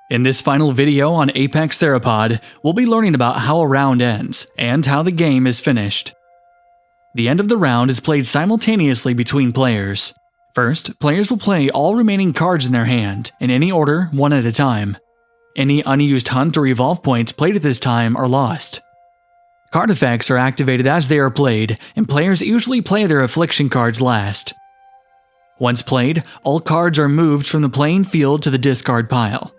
In this final video on Apex Theropod, we'll be learning about how a round ends and how the game is finished. The end of the round is played simultaneously between players. First, players will play all remaining cards in their hand, in any order, one at a time. Any unused hunt or evolve points played at this time are lost. Card effects are activated as they are played, and players usually play their affliction cards last. Once played, all cards are moved from the playing field to the discard pile.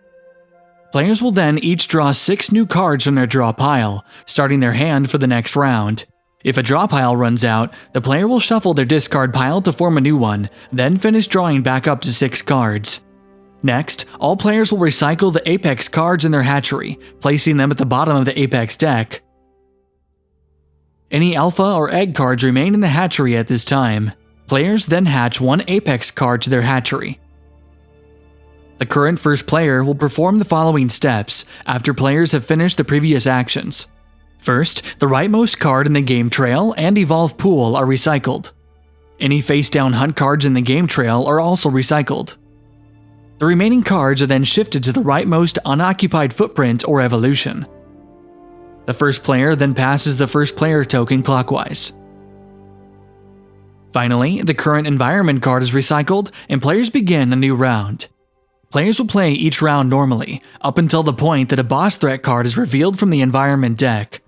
Players will then each draw 6 new cards from their draw pile, starting their hand for the next round. If a draw pile runs out, the player will shuffle their discard pile to form a new one, then finish drawing back up to 6 cards. Next, all players will recycle the Apex cards in their hatchery, placing them at the bottom of the Apex deck. Any alpha or egg cards remain in the hatchery at this time. Players then hatch 1 Apex card to their hatchery. The current first player will perform the following steps after players have finished the previous actions. First, the rightmost card in the game trail and evolve pool are recycled. Any face-down hunt cards in the game trail are also recycled. The remaining cards are then shifted to the rightmost unoccupied footprint or evolution. The first player then passes the first player token clockwise. Finally, the current environment card is recycled and players begin a new round. Players will play each round normally, up until the point that a boss threat card is revealed from the environment deck.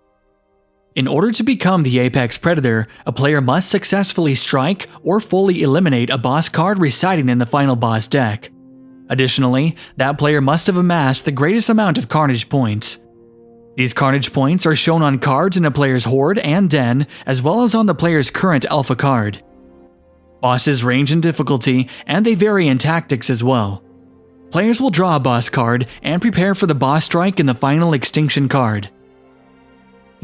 In order to become the Apex Predator, a player must successfully strike or fully eliminate a boss card residing in the final boss deck. Additionally, that player must have amassed the greatest amount of Carnage points. These Carnage points are shown on cards in a player's Horde and Den, as well as on the player's current Alpha card. Bosses range in difficulty, and they vary in tactics as well. Players will draw a boss card and prepare for the boss strike in the final extinction card.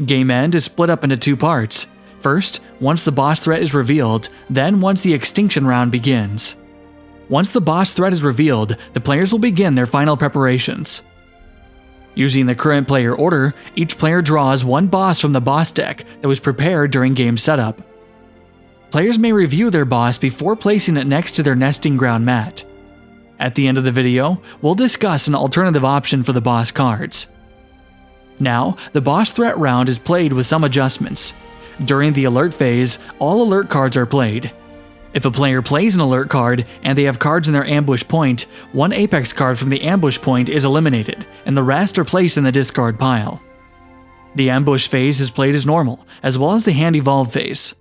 Game end is split up into 2 parts. First, once the boss threat is revealed, then once the extinction round begins. Once the boss threat is revealed, the players will begin their final preparations. Using the current player order, each player draws 1 boss from the boss deck that was prepared during game setup. Players may review their boss before placing it next to their nesting ground mat. At the end of the video, we'll discuss an alternative option for the boss cards. Now, the boss threat round is played with some adjustments. During the alert phase, all alert cards are played. If a player plays an alert card and they have cards in their ambush point, 1 Apex card from the ambush point is eliminated, and the rest are placed in the discard pile. The ambush phase is played as normal, as well as the hand evolve phase.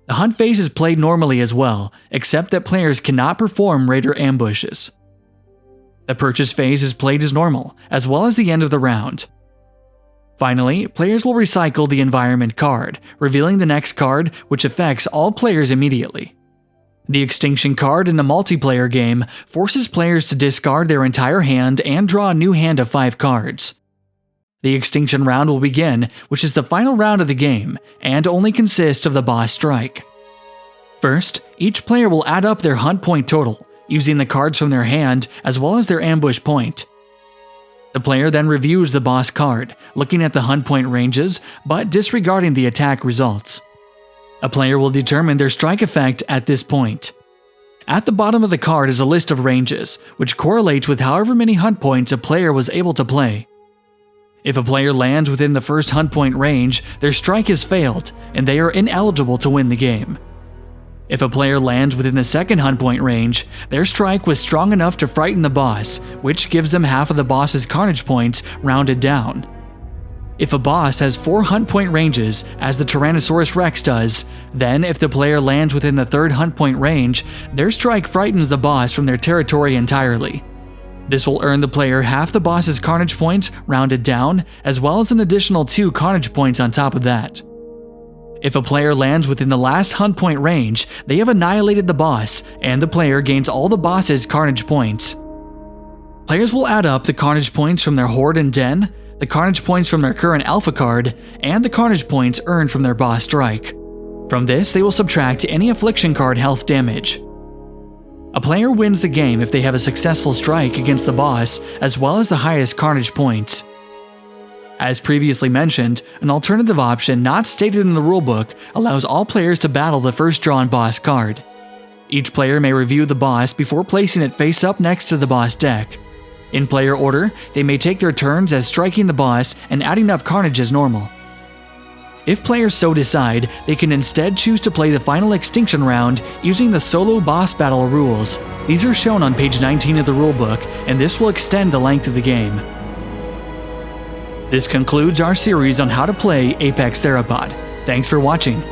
The hunt phase is played normally as well, except that players cannot perform raider ambushes. The purchase phase is played as normal, as well as the end of the round. Finally, players will recycle the environment card, revealing the next card, which affects all players immediately. The extinction card in a multiplayer game forces players to discard their entire hand and draw a new hand of 5 cards. The extinction round will begin, which is the final round of the game, and only consists of the boss strike. First, each player will add up their hunt point total, using the cards from their hand as well as their ambush point. The player then reviews the boss card, looking at the hunt point ranges, but disregarding the attack results. A player will determine their strike effect at this point. At the bottom of the card is a list of ranges, which correlates with however many hunt points a player was able to play. If a player lands within the first hunt point range, their strike has failed, and they are ineligible to win the game. If a player lands within the second hunt point range, their strike was strong enough to frighten the boss, which gives them half of the boss's Carnage points rounded down. If a boss has 4 hunt point ranges, as the Tyrannosaurus Rex does, then if the player lands within the third hunt point range, their strike frightens the boss from their territory entirely. This will earn the player half the boss's Carnage points rounded down, as well as an additional 2 Carnage points on top of that. If a player lands within the last hunt point range, they have annihilated the boss, and the player gains all the boss's Carnage points. Players will add up the Carnage points from their Horde and Den, the Carnage points from their current Alpha card, and the Carnage points earned from their boss strike. From this, they will subtract any affliction card health damage. A player wins the game if they have a successful strike against the boss, as well as the highest Carnage points. As previously mentioned, an alternative option not stated in the rulebook allows all players to battle the first drawn boss card. Each player may review the boss before placing it face up next to the boss deck. In player order, they may take their turns as striking the boss and adding up carnage as normal. If players so decide, they can instead choose to play the final extinction round using the solo boss battle rules. These are shown on page 19 of the rulebook, and this will extend the length of the game. This concludes our series on how to play Apex Theropod. Thanks for watching.